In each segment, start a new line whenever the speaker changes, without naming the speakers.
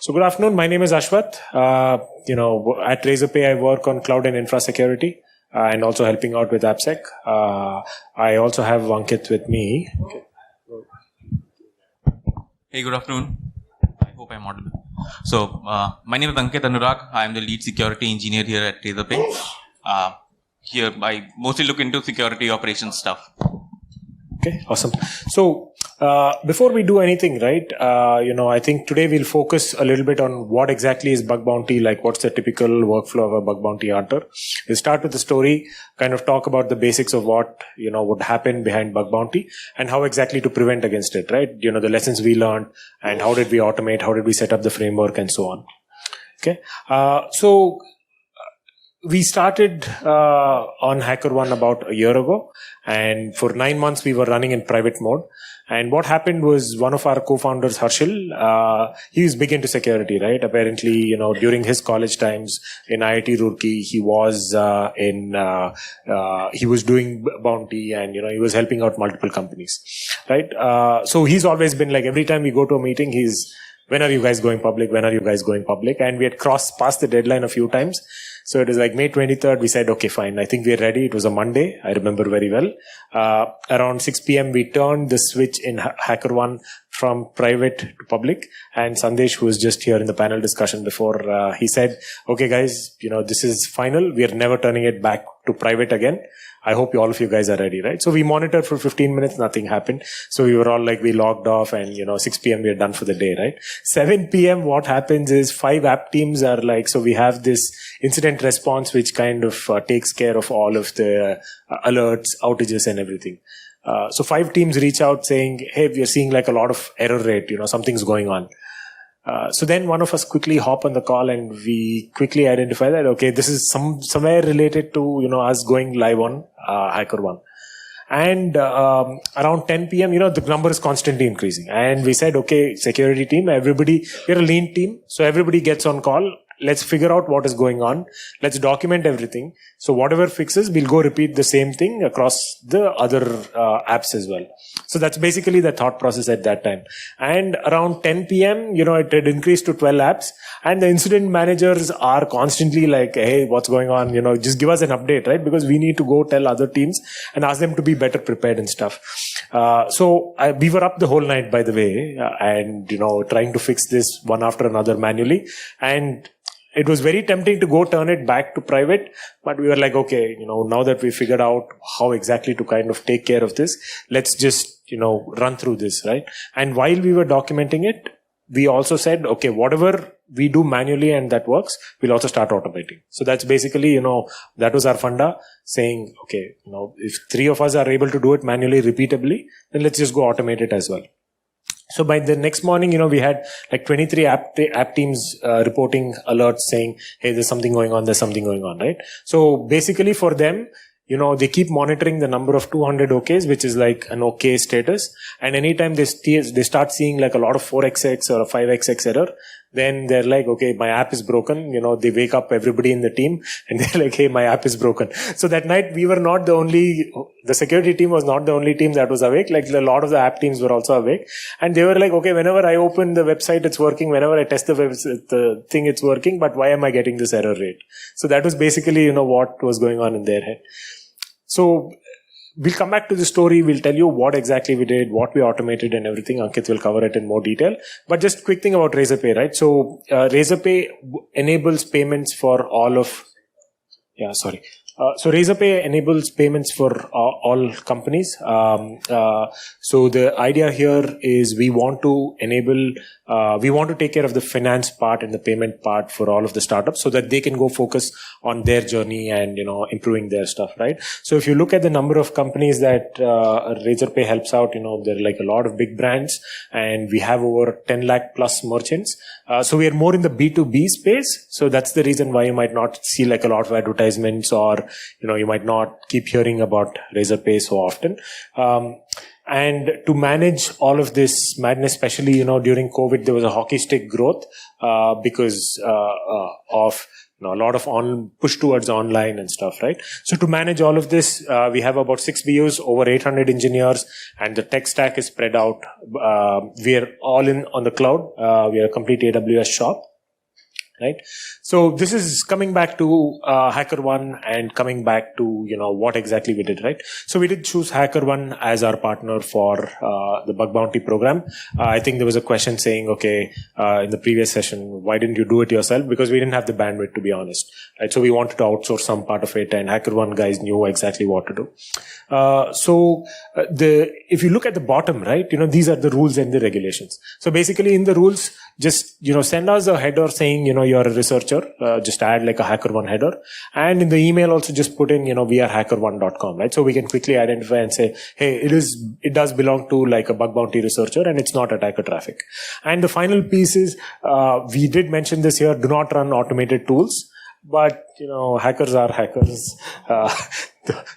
So good afternoon. My name is Ashwath. At Razorpay, I work on cloud and infra security and also helping out with AppSec. I also have Ankit with me. Okay.
Hey, good afternoon. I hope I'm audible. So, my name is Ankit Anurag. I'm the lead security engineer here at Razorpay. Here, I mostly look into security operations stuff.
Okay, awesome. So, before we do anything, right, I think today we'll focus a little bit on what exactly is bug bounty, like what's the typical workflow of a bug bounty hunter. We'll start with the story, kind of talk about the basics of what, would happen behind bug bounty and how exactly to prevent against it, right? The lessons we learned and how did we automate, how did we set up the framework and so on. Okay. We started on HackerOne about a year ago, and for 9 months we were running in private mode. And what happened was one of our co-founders, Harshil, he was big into security, right? Apparently, during his college times in IIT Roorkee, he was doing bounty and, he was helping out multiple companies, right? So he's always been like, every time we go to a meeting, when are you guys going public? When are you guys going public? And we had past the deadline a few times. So it was like May 23rd, we said, okay, fine. I think we're ready. It was a Monday. I remember very well. Around 6 p.m., we turned the switch in HackerOne from private to public. And Sandesh, who was just here in the panel discussion before, he said, okay, guys, this is final. We are never turning it back to private again. I hope all of you guys are ready, right? So we monitored for 15 minutes, nothing happened. So we were all like, we logged off and, 6 p.m. we are done for the day, right? 7 p.m. what happens is 5 app teams are like, so we have this incident response, which kind of takes care of all of the alerts, outages and everything. So 5 teams reach out saying, hey, we are seeing like a lot of error rate, something's going on. So then one of us quickly hop on the call and we quickly identify that, okay, this is somewhere related to, us going live on HackerOne. And around 10 p.m., the number is constantly increasing. And we said, okay, security team, we're a lean team. So everybody gets on call. Let's figure out what is going on. Let's document everything. So whatever fixes, we'll go repeat the same thing across the other apps as well. So that's basically the thought process at that time. And around 10 p.m., it had increased to 12 apps. And the incident managers are constantly like, hey, what's going on? Just give us an update, right? Because we need to go tell other teams and ask them to be better prepared and stuff. We were up the whole night, by the way, and, trying to fix this one after another manually. And it was very tempting to go turn it back to private, but we were like, okay, now that we figured out how exactly to kind of take care of this, let's just, run through this, right? And while we were documenting it, we also said, okay, whatever we do manually and that works, we'll also start automating. So that's basically, that was our funda saying, okay, if 3 of us are able to do it manually, repeatably, then let's just go automate it as well. So by the next morning, we had like 23 app teams reporting alerts saying, hey, there's something going on, right? So basically for them, they keep monitoring the number of 200 OKs, which is like an OK status. And anytime they start seeing like a lot of 4xx or a 5xx error, then they're like, okay, my app is broken. They wake up everybody in the team and they're like, hey, my app is broken. So that night we were not the security team was not the only team that was awake. Like a lot of the app teams were also awake. And they were like, okay, whenever I open the website, it's working. Whenever I test the thing, it's working. But why am I getting this error rate? So that was basically, what was going on in their head. So we'll come back to the story. We'll tell you what exactly we did, what we automated and everything. Ankit will cover it in more detail. But just quick thing about Razorpay, right? So Razorpay enables payments for all of... So Razorpay enables payments for all companies. So the idea here is we want to take care of the finance part and the payment part for all of the startups so that they can go focus on their journey and, improving their stuff, right? So if you look at the number of companies that Razorpay helps out, there are like a lot of big brands and we have over 10 lakh plus merchants. So we are more in the B2B space. So that's the reason why you might not see like a lot of advertisements or, you might not keep hearing about Razorpay so often. And to manage all of this madness, especially, during COVID, there was a hockey stick growth, because, of, a lot of push towards online and stuff, right? So to manage all of this, we have about 6 BUs, over 800 engineers, and the tech stack is spread out. We are all in on the cloud. We are a complete AWS shop. Right. So this is coming back to HackerOne and coming back to, what exactly we did, right? So we did choose HackerOne as our partner for the bug bounty program. I think there was a question saying, okay, in the previous session, why didn't you do it yourself? Because we didn't have the bandwidth, to be honest. Right. So we wanted to outsource some part of it, and HackerOne guys knew exactly what to do. If you look at the bottom, right, these are the rules and the regulations. So basically in the rules, just, send us a header saying, you're a researcher, just add like a HackerOne header. And in the email also just put in, we are hackerone.com, right? So we can quickly identify and say, hey, it does belong to like a bug bounty researcher and it's not attacker traffic. And the final piece is, we did mention this here, do not run automated tools. But, hackers are hackers.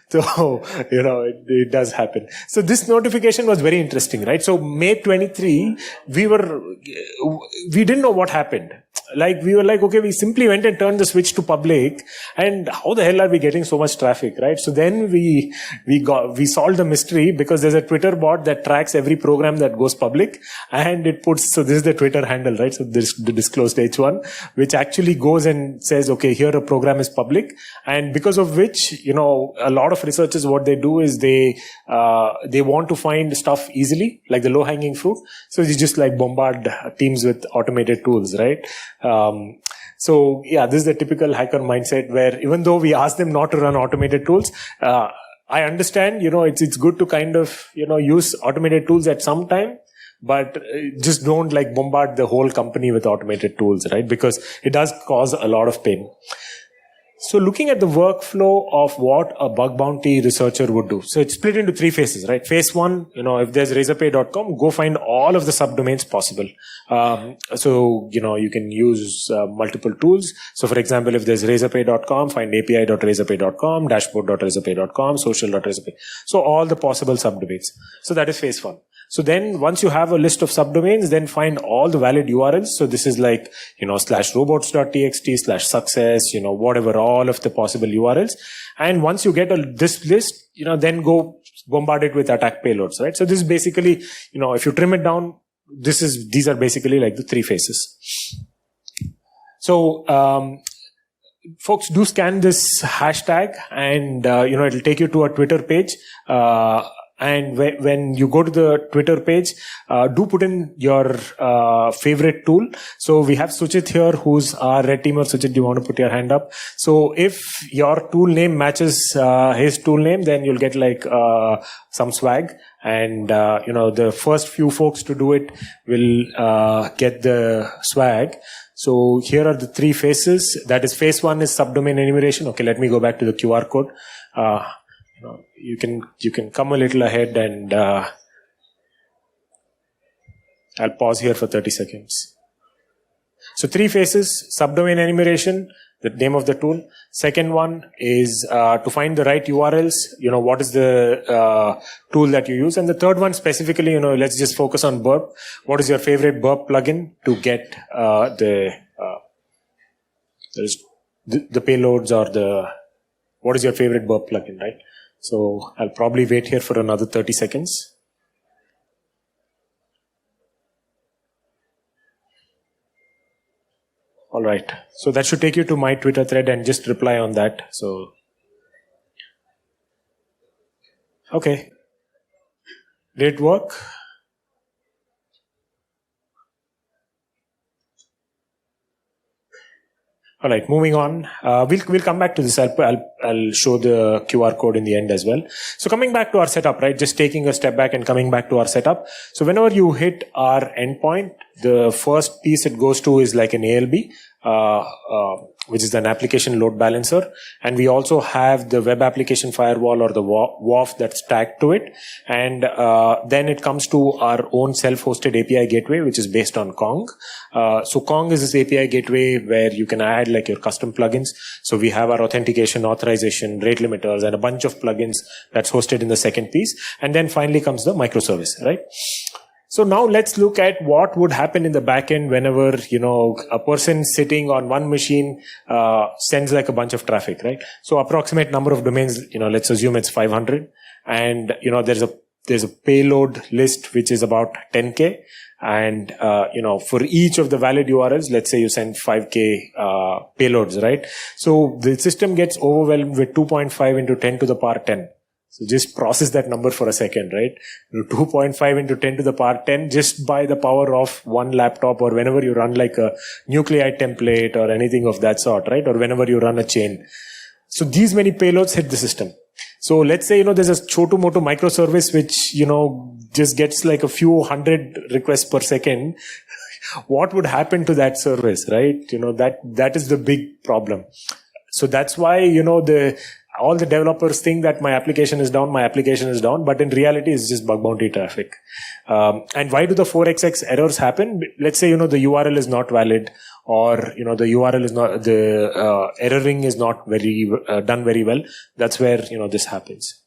So, it does happen. So this notification was very interesting, right? So May 23, we didn't know what happened. Like, we were like, okay, we simply went and turned the switch to public, and how the hell are we getting so much traffic, right? So then we solved the mystery, because there's a Twitter bot that tracks every program that goes public, and so this is the Twitter handle, right? So this the disclosed H1, which actually goes and says, okay, here a program is public, and because of which, a lot of researchers, what they do is they want to find stuff easily, like the low hanging fruit. So you just like bombard teams with automated tools, right? So yeah, this is the typical hacker mindset, where even though we ask them not to run automated tools, I understand, it's good to kind of, use automated tools at some time, but just don't like bombard the whole company with automated tools, right? Because it does cause a lot of pain. So looking at the workflow of what a bug bounty researcher would do. So it's split into 3 phases, right? Phase 1, if there's razorpay.com, go find all of the subdomains possible. So, you can use multiple tools. So for example, if there's razorpay.com, find api.razorpay.com, dashboard.razorpay.com, social.razorpay. So all the possible subdomains. So that is phase 1. So then once you have a list of subdomains, then find all the valid URLs. So this is like, /robots.txt, /success, whatever, all of the possible URLs. And once you get this list, then go bombard it with attack payloads, right? So this is basically, if you trim it down, these are basically like the 3 phases. So, folks, do scan this hashtag, and, it'll take you to a Twitter page. And when you go to the Twitter page, do put in your favorite tool. So we have Suchit here, who's our red teamer. Suchit, do you want to put your hand up? So if your tool name matches his tool name, then you'll get like some swag. And the first few folks to do it will get the swag. So here are the 3 phases. That is, phase 1 is subdomain enumeration. Okay, let me go back to the QR code. You can come a little ahead, and I'll pause here for 30 seconds. So 3 phases: subdomain enumeration, the name of the tool. Second one is to find the right URLs. What is the tool that you use? And the third one specifically, let's just focus on Burp. What is your favorite Burp plugin to get the payloads, or what is your favorite Burp plugin, right? So I'll probably wait here for another 30 seconds. All right. So that should take you to my Twitter thread, and just reply on that. So, okay. Did it work? All right, moving on. We'll come back to this. I'll show the QR code in the end as well. So coming back to our setup, right? Just taking a step back and coming back to our setup. So whenever you hit our endpoint, the first piece it goes to is like an ALB, which is an application load balancer. And we also have the web application firewall, or the WAF, that's tagged to it. And then it comes to our own self-hosted API gateway, which is based on Kong. So Kong is this API gateway where you can add like your custom plugins. So we have our authentication, authorization, rate limiters, and a bunch of plugins that's hosted in the second piece. And then finally comes the microservice, right? So now let's look at what would happen in the backend whenever, a person sitting on one machine sends like a bunch of traffic, right? So approximate number of domains, let's assume it's 500. And, there's a payload list which is about 10K. And, for each of the valid URLs, let's say you send 5K payloads, right? So the system gets overwhelmed with 2.5 into 10 to the power 10. So just process that number for a second, right? 2.5 into 10 to the power 10 just by the power of one laptop, or whenever you run like a nuclei template or anything of that sort, right? Or whenever you run a chain. So these many payloads hit the system. So let's say, there's a chotu motu microservice which, just gets like a few hundred requests per second. What would happen to that service, right? That is the big problem. So that's why, all the developers think that my application is down, but in reality, it's just bug bounty traffic. And why do the 4xx errors happen? Let's say, the URL is not valid, or, the URL is not, the erroring is not done very well. That's where, this happens.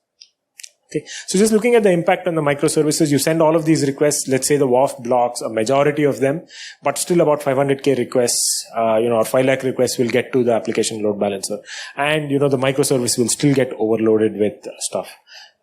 Okay. So just looking at the impact on the microservices, you send all of these requests, let's say the WAF blocks, a majority of them, but still about 500K requests, or 5 lakh requests will get to the application load balancer. And, the microservice will still get overloaded with stuff.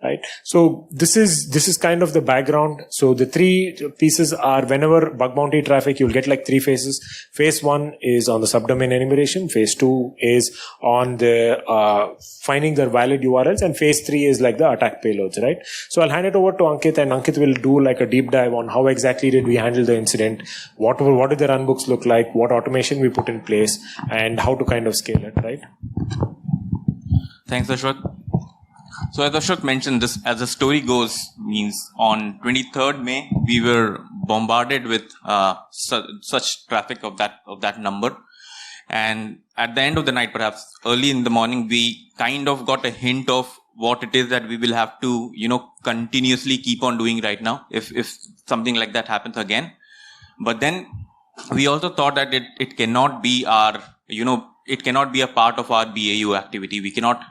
Right. So this is kind of the background. So the three pieces are, whenever bug bounty traffic, you'll get like 3 phases. Phase 1 is on the subdomain enumeration. Phase 2 is on the finding the valid URLs, and phase 3 is like the attack payloads, right? So I'll hand it over to Ankit, and Ankit will do like a deep dive on how exactly did we handle the incident, what did the runbooks look like, what automation we put in place, and how to kind of scale it, right?
Thanks, Ashwath. So as Ashwath mentioned, this, as the story goes, means on 23rd May, we were bombarded with such traffic of that number. And at the end of the night, perhaps early in the morning, we kind of got a hint of what it is that we will have to, continuously keep on doing right now if something like that happens again. But then we also thought that it cannot be it cannot be a part of our BAU activity. We cannot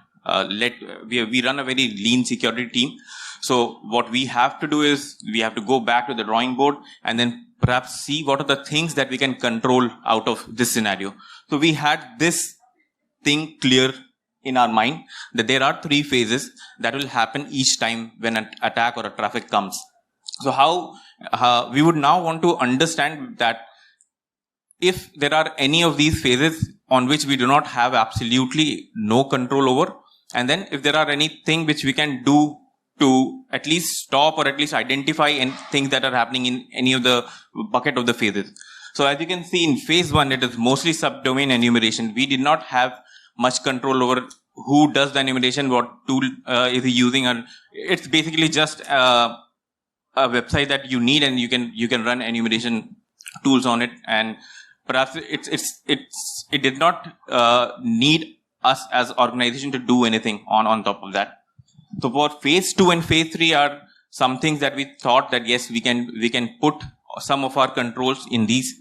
we run a very lean security team. So what we have to do is we have to go back to the drawing board and then perhaps see what are the things that we can control out of this scenario. So we had this thing clear in our mind that there are 3 phases that will happen each time when an attack or a traffic comes. So how we would now want to understand that if there are any of these phases on which we do not have absolutely no control over, and then if there are anything which we can do to at least stop or at least identify any things that are happening in any of the bucket of the phases. So as you can see in phase 1, it is mostly subdomain enumeration. We did not have much control over who does the enumeration, what tool is he using, and it's basically just a website that you need, and you can run enumeration tools on it, and perhaps it did not need us as organization to do anything on top of that. So for phase 2 and phase 3 are some things that we thought that yes, we can put some of our controls in these.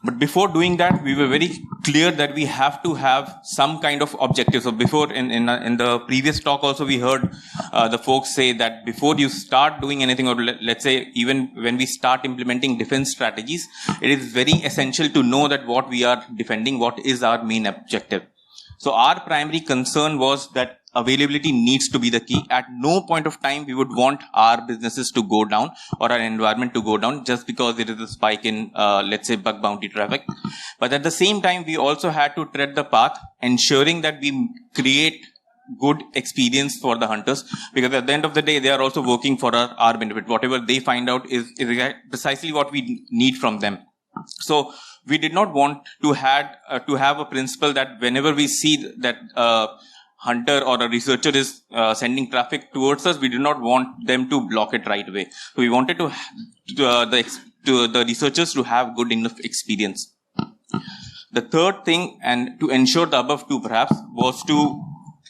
But before doing that, we were very clear that we have to have some kind of objective. So before, in the previous talk also, we heard the folks say that before you start doing anything, or let's say even when we start implementing defense strategies, it is very essential to know that what we are defending, what is our main objective. So our primary concern was that availability needs to be the key. At no point of time we would want our businesses to go down or our environment to go down just because there is a spike in, let's say, bug bounty traffic. But at the same time, we also had to tread the path, ensuring that we create good experience for the hunters, because at the end of the day, they are also working for our benefit. Whatever they find out is precisely what we need from them. So we did not want to have a principle that whenever we see that hunter or a researcher is sending traffic towards us, we do not want them to block it right away. So we wanted the researchers to have good enough experience. The third thing, and to ensure the above two perhaps, was to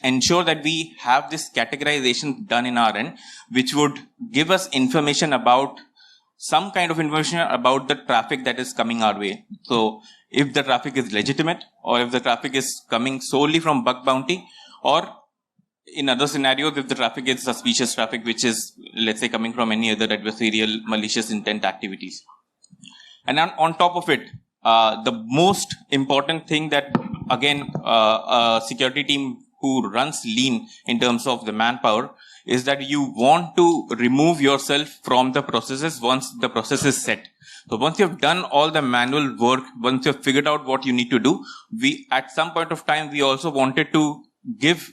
ensure that we have this categorization done in our end, which would give us information about some kind of information about the traffic that is coming our way. So if the traffic is legitimate, or if the traffic is coming solely from bug bounty, or in other scenarios, if the traffic is suspicious traffic, which is, let's say, coming from any other adversarial malicious intent activities. And on top of it, the most important thing that, again, a security team who runs lean in terms of the manpower is that you want to remove yourself from the processes once the process is set. So once you've done all the manual work, once you've figured out what you need to do, at some point of time, we also wanted to give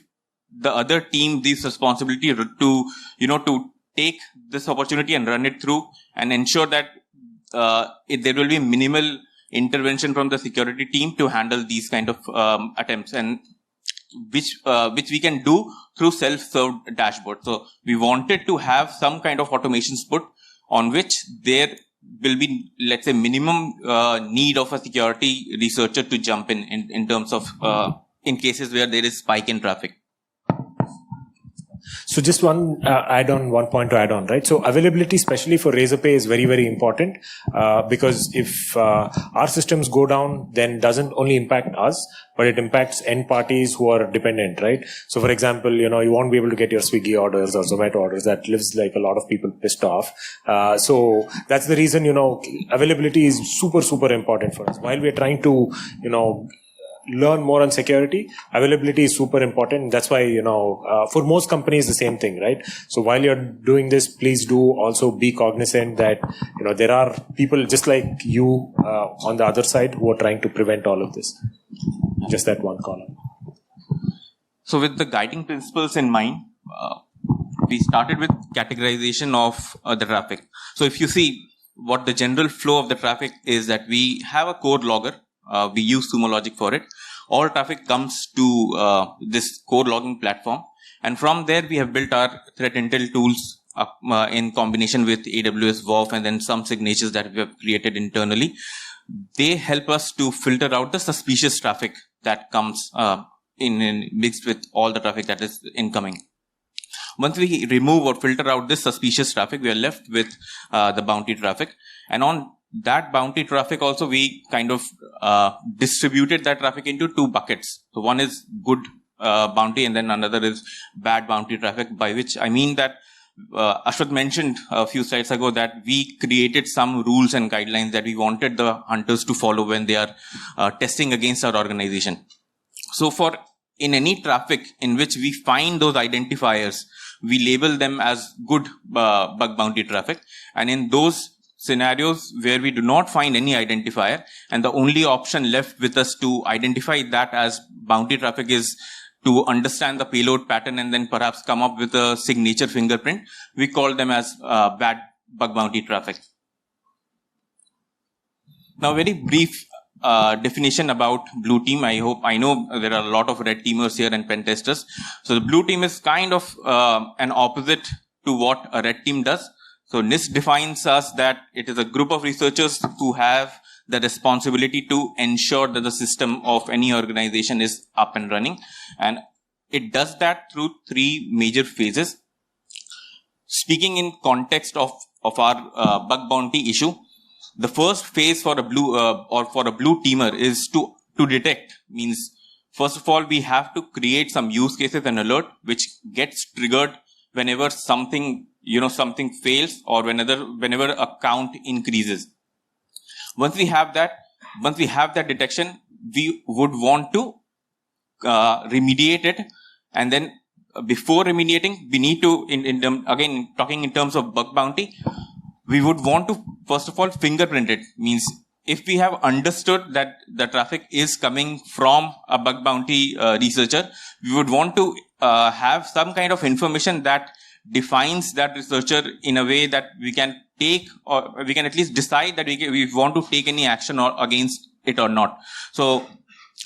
the other team this responsibility to, to take this opportunity and run it through and ensure that there will be minimal intervention from the security team to handle these kind of attempts, and which we can do through self-served dashboard. So we wanted to have some kind of automations put on which there will be, let's say, minimum need of a security researcher to jump in terms of in cases where there is spike in traffic.
So just one point to add on, right? So availability, especially for Razorpay, is very, very important because if our systems go down, then doesn't only impact us, but it impacts end parties who are dependent, right? So for example, you won't be able to get your Swiggy orders or Zomato orders. That leaves like a lot of people pissed off. So that's the reason, availability is super, super important for us. While we're trying to, learn more on security, availability is super important. That's why, for most companies, the same thing, right? So while you're doing this, please do also be cognizant that, there are people just like you on the other side who are trying to prevent all of this. Just that one column.
So with the guiding principles in mind, we started with categorization of the traffic. So if you see what the general flow of the traffic is, that we have a core logger. We use Sumo Logic for it. All traffic comes to this core logging platform. And from there, we have built our threat intel tools in combination with AWS WAF and then some signatures that we have created internally. They help us to filter out the suspicious traffic that comes in mixed with all the traffic that is incoming. Once we remove or filter out this suspicious traffic, we are left with the bounty traffic. And on that bounty traffic also, we kind of distributed that traffic into two buckets. So one is good bounty and then another is bad bounty traffic, by which I mean that Ashwath mentioned a few slides ago that we created some rules and guidelines that we wanted the hunters to follow when they are testing against our organization. So for in any traffic in which we find those identifiers, we label them as good bug bounty traffic. And in those scenarios where we do not find any identifier and the only option left with us to identify that as bounty traffic is to understand the payload pattern and then perhaps come up with a signature fingerprint, we call them as bad bug bounty traffic. Now, very brief definition about blue team. I know there are a lot of red teamers here and pen testers. So the blue team is kind of an opposite to what a red team does. So NIST defines us that it is a group of researchers who have the responsibility to ensure that the system of any organization is up and running. And it does that through three major phases. Speaking in context of our bug bounty issue, the first phase for a blue teamer is to detect. Means, first of all, we have to create some use cases and alert which gets triggered whenever something fails or whenever a count increases. Once we have that detection, we would want to remediate it. And then before remediating, we need to, again, talking in terms of bug bounty, we would want to, first of all, fingerprint it. Means, if we have understood that the traffic is coming from a bug bounty researcher, we would want to have some kind of information that defines that researcher in a way that we can take, or we can at least decide that we want to take any action against it or not. So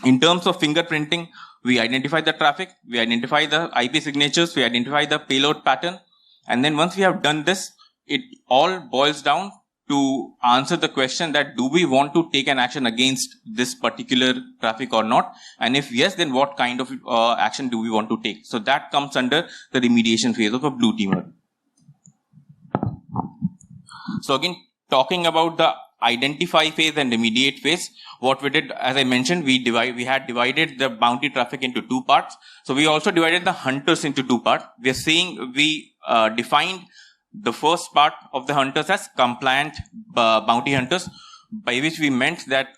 in terms of fingerprinting, we identify the traffic, we identify the IP signatures, we identify the payload pattern. And then once we have done this, it all boils down to answer the question that do we want to take an action against this particular traffic or not? And if yes, then what kind of action do we want to take? So that comes under the remediation phase of a blue teamer. So again, talking about the identify phase and remediate phase. What we did, as I mentioned, we had divided the bounty traffic into two parts. So we also divided the hunters into two parts. We are saying we defined the first part of the hunters as compliant bounty hunters, by which we meant that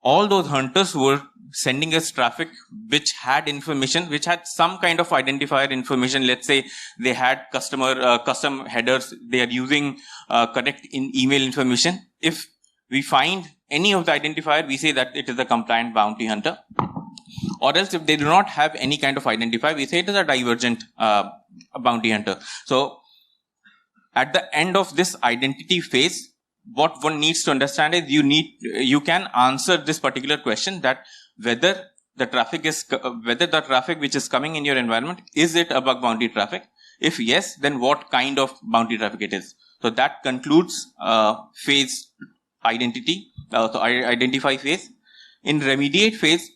all those hunters were sending us traffic which had information, which had some kind of identifier information. Let's say they had custom headers. They are using correct in email information. If we find any of the identifier, we say that it is a compliant bounty hunter. Or else if they do not have any kind of identifier, we say it is a divergent bounty hunter. So at the end of this identity phase, what one needs to understand is you can answer this particular question, that whether the traffic which is coming in your environment, is it a bug bounty traffic? If yes, then what kind of bounty traffic it is. So that concludes phase identity, identify phase. In remediate phase,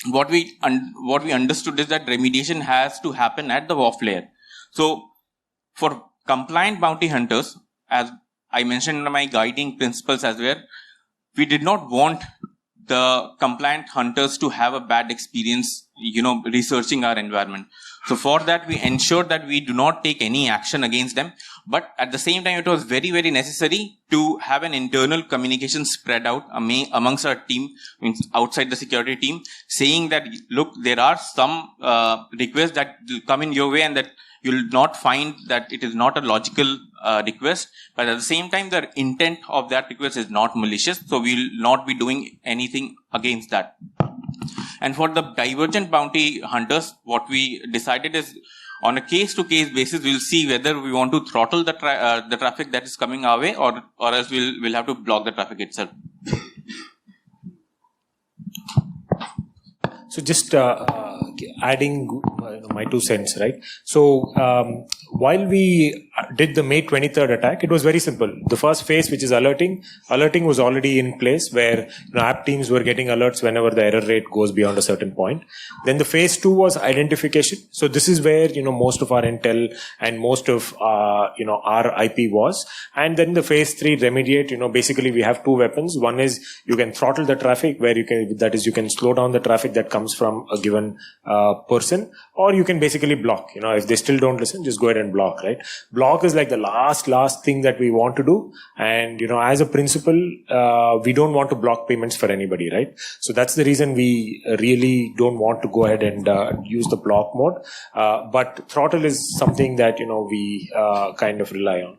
what we understood is that remediation has to happen at the WAF layer. So for compliant bounty hunters, as I mentioned in my guiding principles as well, we did not want the compliant hunters to have a bad experience, researching our environment. So for that, we ensured that we do not take any action against them. But at the same time, it was very, very necessary to have an internal communication spread out amongst our team, outside the security team, saying that, look, there are some requests that will come in your way and that you'll not find that it is not a logical request, but at the same time, the intent of that request is not malicious, so we'll not be doing anything against that. And for the divergent bounty hunters, what we decided is, on a case-to-case basis, we'll see whether we want to throttle the traffic that is coming our way, or else we'll have to block the traffic itself.
So just adding my 2 cents, right? So while we did the May 23rd attack, it was very simple. The first phase, which is alerting was already in place, where app teams were getting alerts whenever the error rate goes beyond a certain point. Then the phase 2 was identification. So this is where most of our intel and most of our IP was. And then the phase 3 remediate. Basically we have 2 weapons. One is you can throttle the traffic, where you can slow down the traffic that comes from a given person, or you can basically block. If they still don't listen, just go ahead and block, right? Block is like the last thing that we want to do. And, as a principle, we don't want to block payments for anybody, right? So that's the reason we really don't want to go ahead and use the block mode. But throttle is something that, we kind of rely on.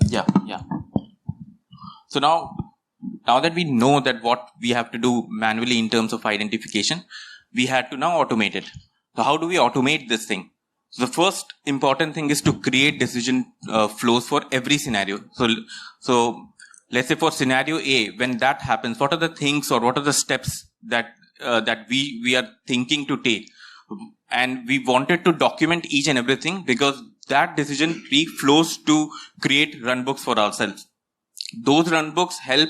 Yeah. So now that we know that what we have to do manually in terms of identification, we had to now automate it. So how do we automate this thing? So the first important thing is to create decision flows for every scenario. So let's say for scenario A, when that happens, what are the things or what are the steps that we are thinking to take? And we wanted to document each and everything, because that decision tree flows to create runbooks for ourselves. Those runbooks help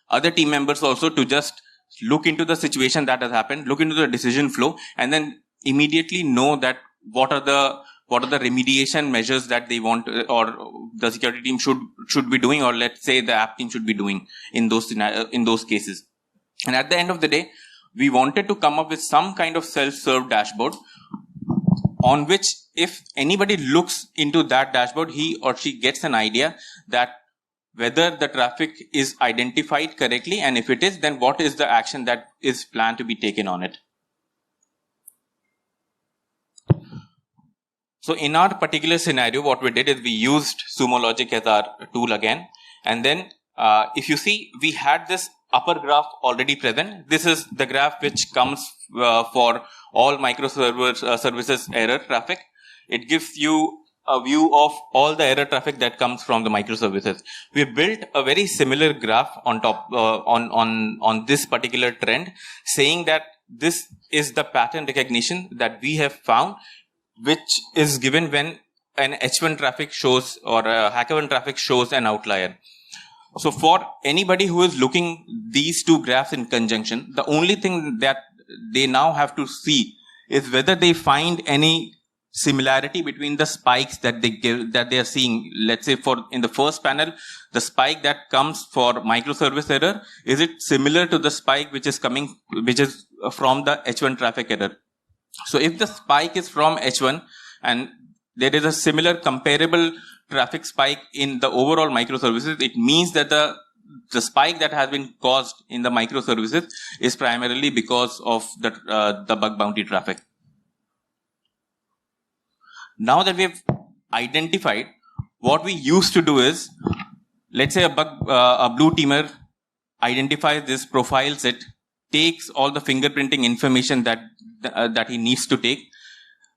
other team members also to just look into the situation that has happened, look into the decision flow, and then immediately know that what are the remediation measures that they want, or the security team should be doing, or let's say the app team should be doing in those cases. And at the end of the day, we wanted to come up with some kind of self-serve dashboard on which, if anybody looks into that dashboard, he or she gets an idea that whether the traffic is identified correctly, and if it is, then what is the action that is planned to be taken on it. So in our particular scenario, what we did is we used Sumo Logic as our tool again. And then if you see, we had this upper graph already present. This is the graph which comes for all microservices error traffic. It gives you a view of all the error traffic that comes from the microservices. We built a very similar graph on top on this particular trend, saying that this is the pattern recognition that we have found, which is given when an H1 traffic shows or a HackerOne traffic shows an outlier. So for anybody who is looking these two graphs in conjunction, the only thing that they now have to see is whether they find any similarity between the spikes that they are seeing. Let's say in the first panel, the spike that comes for microservice error, is it similar to the spike which is from the H1 traffic error? So if the spike is from H1 and there is a similar comparable traffic spike in the overall microservices, it means that the spike that has been caused in the microservices is primarily because of the bug bounty traffic. Now that we have identified, what we used to do is, let's say a blue teamer identifies this, profiles it, takes all the fingerprinting information that he needs to take,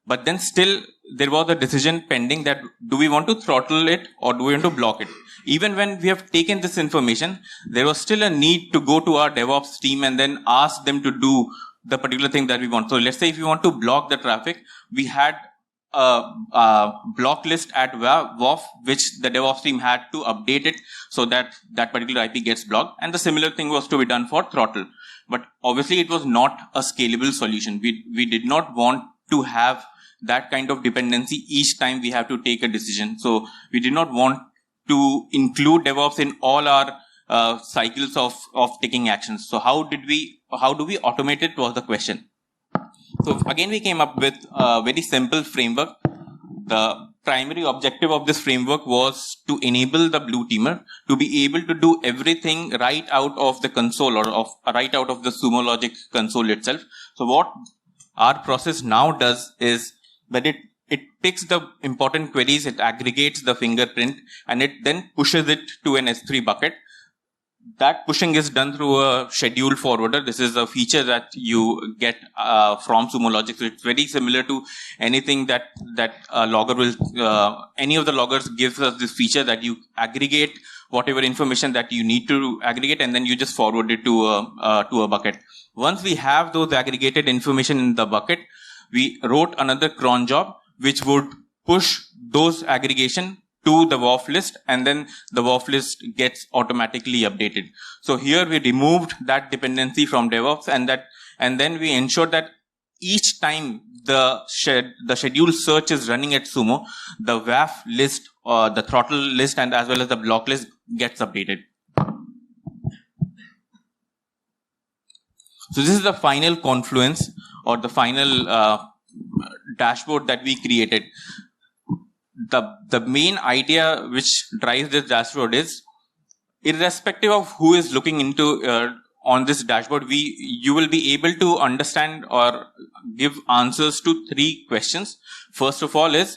but then still there was a decision pending that do we want to throttle it or do we want to block it? Even when we have taken this information, there was still a need to go to our DevOps team and then ask them to do the particular thing that we want. So let's say if you want to block the traffic, we had a block list at WAF, which the DevOps team had to update it so that that particular IP gets blocked. And the similar thing was to be done for throttle. But obviously it was not a scalable solution. We did not want to have that kind of dependency each time we have to take a decision. So we did not want to include DevOps in all our cycles of taking actions. So how do we automate it was the question. So again, we came up with a very simple framework. The primary objective of this framework was to enable the blue teamer to be able to do everything right out of the console or right out of the Sumo Logic console itself. So what our process now does is that it picks the important queries, it aggregates the fingerprint, and it then pushes it to an S3 bucket. That pushing is done through a schedule forwarder. This is a feature that you get from Sumo Logic. So it's very similar to anything that a logger will, any of the loggers gives us this feature that you aggregate whatever information that you need to aggregate and then you just forward it to a bucket. Once we have those aggregated information in the bucket, we wrote another cron job which would push those aggregation to the WAF list, and then the WAF list gets automatically updated. So here we removed that dependency from DevOps, and then we ensured that each time the schedule search is running at Sumo, the WAF list, the throttle list, and as well as the block list gets updated. So this is the final confluence or the final dashboard that we created. The main idea which drives this dashboard is, irrespective of who is looking into on this dashboard, you will be able to understand or give answers to 3 questions. First of all is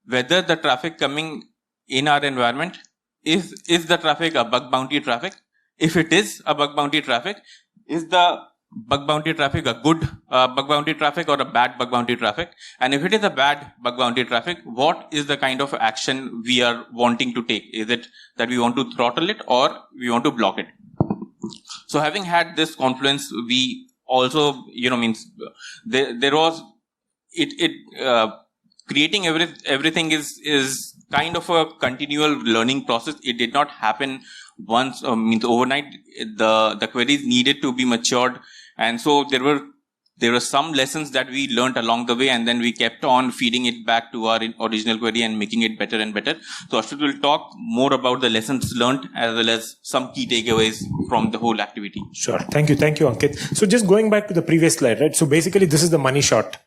whether the traffic coming in our environment is the traffic a bug bounty traffic. If it is a bug bounty traffic, is the bug bounty traffic a good bug bounty traffic or a bad bug bounty traffic? And if it is a bad bug bounty traffic, what is the kind of action we are wanting to take? Is it that we want to throttle it or we want to block it? So having had this confluence, we also, there was creating everything is kind of a continual learning process. It did not happen once, overnight. The queries needed to be matured. And so there were some lessons that we learned along the way, and then we kept on feeding it back to our original query and making it better and better. So Ashwath will talk more about the lessons learned as well as some key takeaways from the whole activity.
Sure. Thank you, Ankit. So just going back to the previous slide, right? So basically this is the money shot.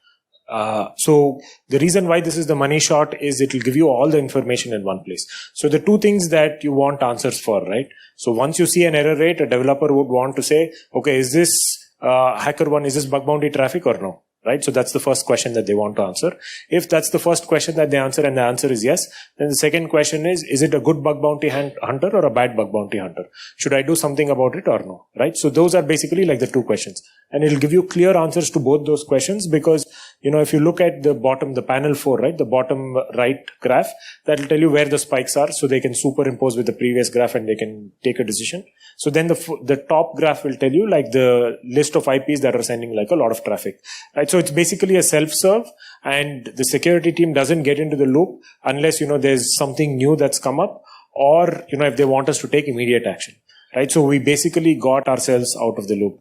So the reason why this is the money shot is it will give you all the information in one place. So the 2 things that you want answers for, right? So once you see an error rate, a developer would want to say, okay, is this HackerOne, is this bug bounty traffic or no? Right? So that's the first question that they want to answer. If that's the first question that they answer and the answer is yes, then the second question is it a good bug bounty hunter or a bad bug bounty hunter? Should I do something about it or no? Right? So those are basically like the 2 questions. And it'll give you clear answers to both those questions because, if you look at the panel 4, right? The bottom right graph, that'll tell you where the spikes are so they can superimpose with the previous graph and they can take a decision. So then the top graph will tell you like the list of IPs that are sending like a lot of traffic, right? So it's basically a self-serve, and the security team doesn't get into the loop unless, there's something new that's come up or, if they want us to take immediate action. right? So we basically got ourselves out of the loop.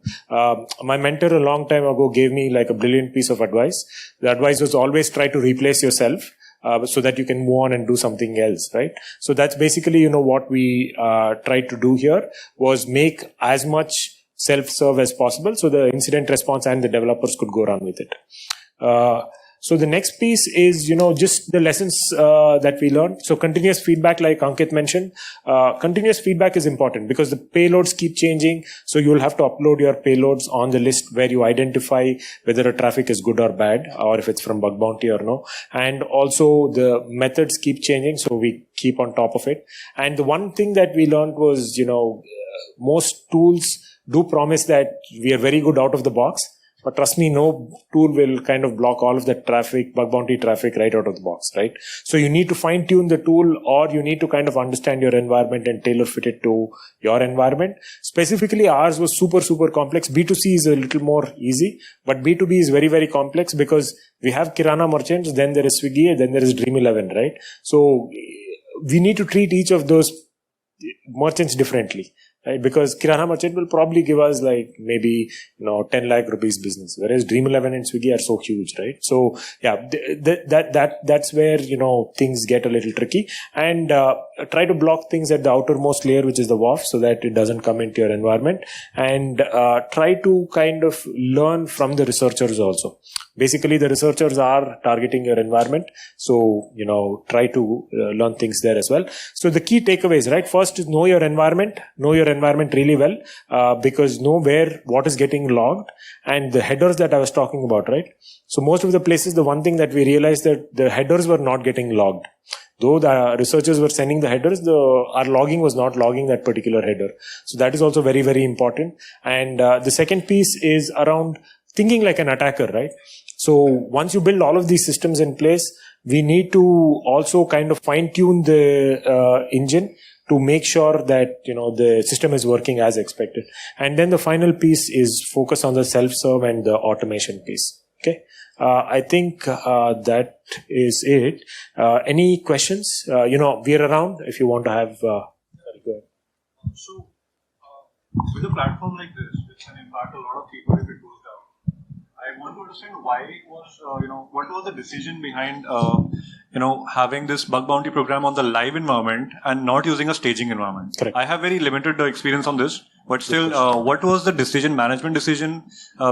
My mentor a long time ago gave me like a brilliant piece of advice. The advice was always try to replace yourself so that you can move on and do something else, right? So that's basically, what we tried to do here was make as much self-serve as possible so the incident response and the developers could go run with it. So the next piece is, just the lessons that we learned. So continuous feedback, like Ankit mentioned, continuous feedback is important because the payloads keep changing. So you'll have to upload your payloads on the list where you identify whether a traffic is good or bad, or if it's from bug bounty or no. And also the methods keep changing. So we keep on top of it. And the one thing that we learned was, most tools do promise that we are very good out of the box. But trust me, no tool will kind of block all of that traffic, bug bounty traffic right out of the box, right? So you need to fine tune the tool, or you need to kind of understand your environment and tailor fit it to your environment. Specifically, ours was super, super complex. B2C is a little more easy, but B2B is very, very complex because we have Kirana merchants, then there is Swiggy, and then there is Dream11, right? So we need to treat each of those merchants differently. Right? Because Kirana merchant will probably give us like maybe 10 lakh rupees business, whereas Dream11 and Swiggy are so huge, right? So yeah, that's where things get a little tricky, and try to block things at the outermost layer, which is the WAF, so that it doesn't come into your environment, and try to kind of learn from the researchers also. Basically, the researchers are targeting your environment, so try to learn things there as well. So the key takeaways, right? First is know your environment really well, because know what is getting logged, and the headers that I was talking about, right? So most of the places, the one thing that we realized that the headers were not getting logged. Though the researchers were sending the headers, our logging was not logging that particular header. So that is also very, very important. And the second piece is around thinking like an attacker, right? So once you build all of these systems in place, we need to also kind of fine tune the engine to make sure that the system is working as expected. And then the final piece is focus on the self-serve and the automation piece. Okay, I think that is it. Any questions? We are around if you want to have. Go ahead.
So, with a platform like this, which can impact a lot of people if it goes down, I want to understand why what was the decision behind, having this bug bounty program on the live environment and not using a staging environment.
Correct.
I have very limited experience on this, but still, what was the management decision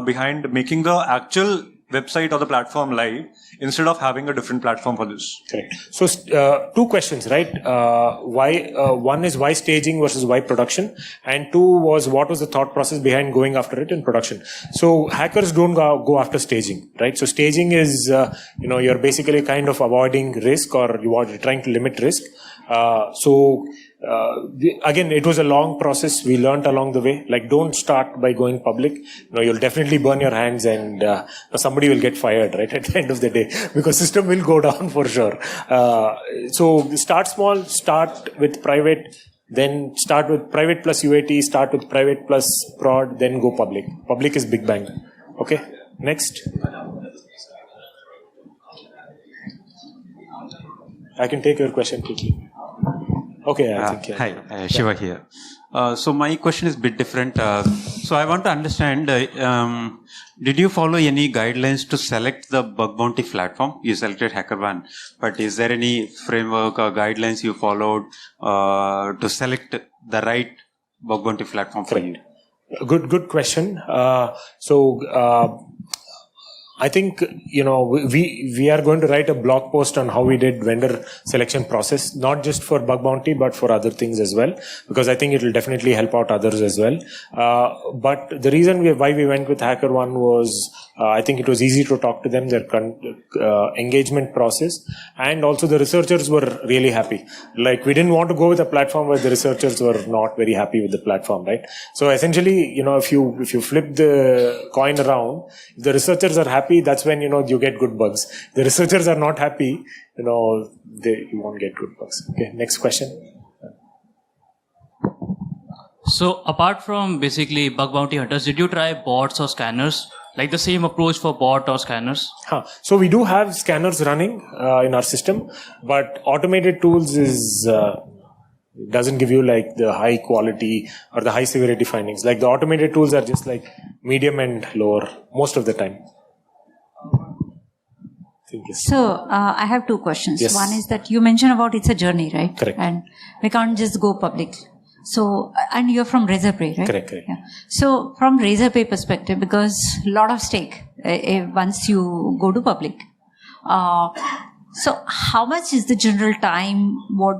behind making the actual website or the platform live instead of having a different platform for this?
Correct. So two questions, right? One is why staging versus why production, and two was what was the thought process behind going after it in production. So hackers don't go after staging, right? So staging is you're basically kind of avoiding risk, or you're trying to limit risk. Again, it was a long process. We learned along the way. Like, don't start by going public. You'll definitely burn your hands, and somebody will get fired, right, at the end of the day, because system will go down for sure. So start small, start with private, then start with private plus UAT, start with private plus prod, then go public. Public is big bang. Okay, next. I can take your question quickly. Okay, I think. Yeah.
Hi, Shiva here. So my question is a bit different. So I want to understand, did you follow any guidelines to select the bug bounty platform? You selected HackerOne, but is there any framework or guidelines you followed to select the right bug bounty platform for you?
Good question. I think, we are going to write a blog post on how we did vendor selection process, not just for bug bounty, but for other things as well, because I think it will definitely help out others as well. But the reason why we went with HackerOne was, I think it was easy to talk to them, their engagement process, and also the researchers were really happy. Like, we didn't want to go with a platform where the researchers were not very happy with the platform, right? So essentially, if you flip the coin around, if the researchers are happy, that's when you get good bugs. The researchers are not happy, you won't get good bugs. Okay, next question.
So apart from basically bug bounty hunters, did you try bots or scanners? Like the same approach for bot or scanners?
So we do have scanners running in our system, but automated tools is It doesn't give you like the high quality or the high severity findings. Like the automated tools are just like medium and lower most of the time.
So I have two questions.
Yes.
One is that you mentioned about it's a journey, right?
Correct.
And we can't just go public. So, and you're from Razorpay, right?
Correct.
Yeah. So from Razorpay perspective, because a lot of stake once you go to public. So how much is the general time what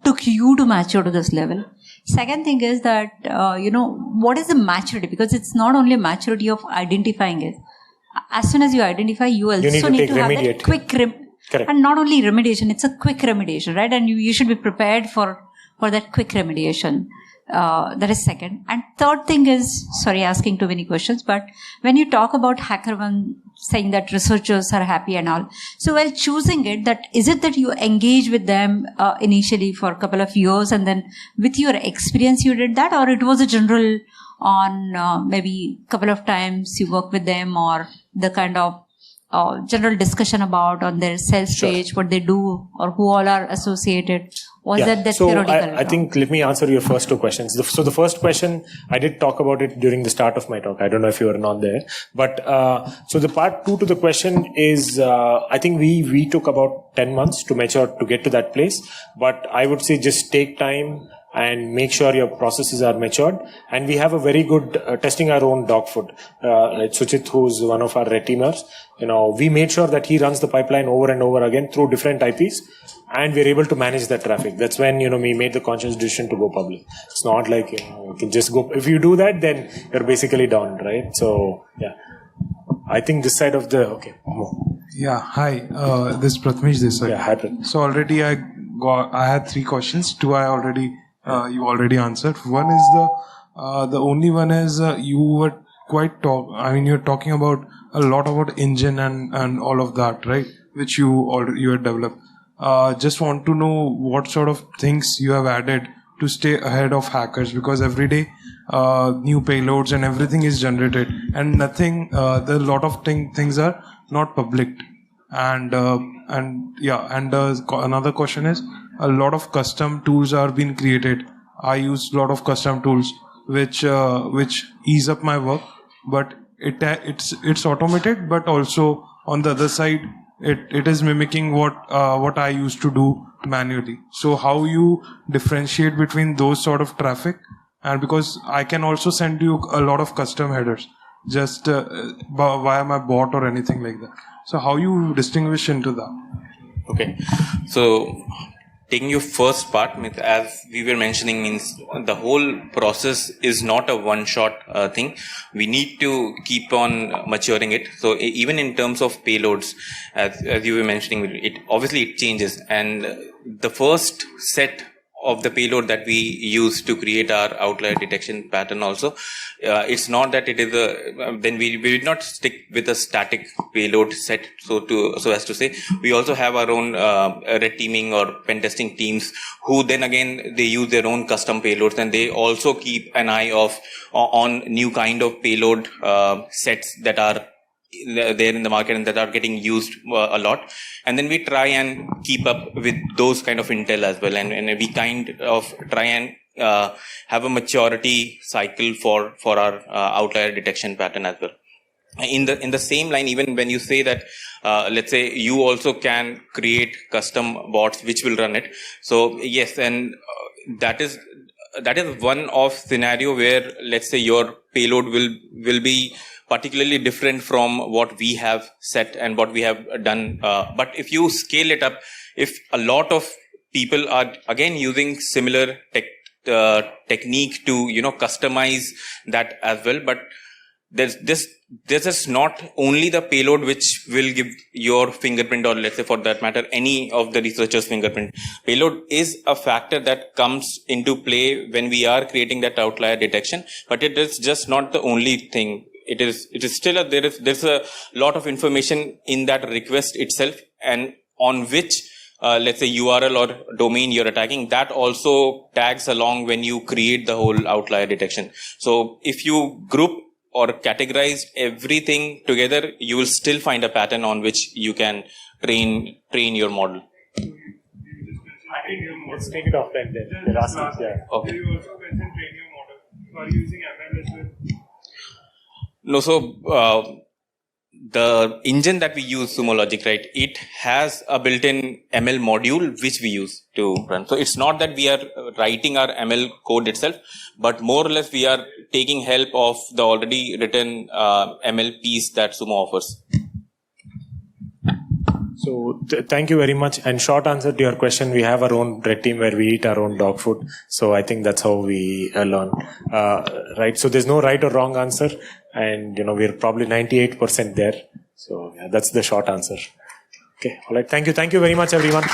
took you to mature to this level? Second thing is that, what is the maturity? Because it's not only a maturity of identifying it. As soon as you identify, you also need to have that quick
Correct.
and not only remediation, it's a quick remediation, right? And you should be prepared for that quick remediation. That is second. And third thing is, sorry, asking too many questions, but when you talk about HackerOne saying that researchers are happy and all, so while choosing it, that is it that you engage with them initially for a couple of years and then with your experience you did that, or it was a general on maybe a couple of times you work with them, or the kind of general discussion about on their sales page, what they do, or who all are associated? Was that theoretical?
I think, let me answer your first two questions. So the first question, I did talk about it during the start of my talk. I don't know if you were not there. But so the part two to the question is, I think we took about 10 months to mature to get to that place. But I would say just take time and make sure your processes are matured. And we have a very good testing our own dog food. Like Suchit, who's one of our red teamers, we made sure that he runs the pipeline over and over again through different IPs, and we're able to manage that traffic. That's when, we made the conscious decision to go public. It's not like, you can just go. If you do that, then you're basically done, right? So, yeah. I think this side of the, okay.
Yeah, hi. This is Prathamesh this side.
Yeah, hi, Prat.
So already I had three questions. Two I already, you already answered. One is the only one is you were you're talking about a lot about engine and all of that, right? Which you had developed. Just want to know what sort of things you have added to stay ahead of hackers, because every day new payloads and everything is generated, and nothing. There are a lot of things are not public, and another question is a lot of custom tools are being created. I use a lot of custom tools which ease up my work, but it's automated, but also on the other side it is mimicking what I used to do manually. So how you differentiate between those sort of traffic? And because I can also send you a lot of custom headers just via my bot or anything like that. So how you distinguish into that?
Okay, so taking your first part, as we were mentioning, means the whole process is not a one-shot thing. We need to keep on maturing it. So even in terms of payloads, as you were mentioning, it changes. And the first set of the payload that we use to create our outlier detection pattern also, it's not that it is then we will not stick with a static payload set, so as to say. We also have our own red teaming or pen testing teams who then again they use their own custom payloads, and they also keep an eye on new kind of payload sets that are there in the market and that are getting used a lot, and then we try and keep up with those kind of intel as well, and we kind of try and have a maturity cycle for our outlier detection pattern as well. In the same line, even when you say that let's say you also can create custom bots which will run it, so yes, and that is one of scenario where, let's say, your payload will be particularly different from what we have set and what we have done. But if you scale it up, if a lot of people are again using similar technique to customize that as well, but there's just not only the payload which will give your fingerprint, or let's say for that matter any of the researcher's fingerprint. Payload is a factor that comes into play when we are creating that outlier detection, but it is just not the only thing. It is still there's a lot of information in that request itself, and on which let's say URL or domain you're attacking, that also tags along when you create the whole outlier detection. So if you group or categorize everything together, you will still find a pattern on which you can train your model.
let's take it offline then. They're asking, yeah.
Okay.
You also mentioned train your model. Are you using ML as well?
No, so the engine that we use, Sumo Logic, right? It has a built-in ML module which we use to run. So it's not that we are writing our ML code itself, but more or less we are taking help of the already written ML piece that Sumo offers.
So thank you very much. And short answer to your question, we have our own red team where we eat our own dog food. So I think that's how we learn, right? So there's no right or wrong answer, and we're probably 98% there. So yeah, that's the short answer. Okay, all right. Thank you very much, everyone.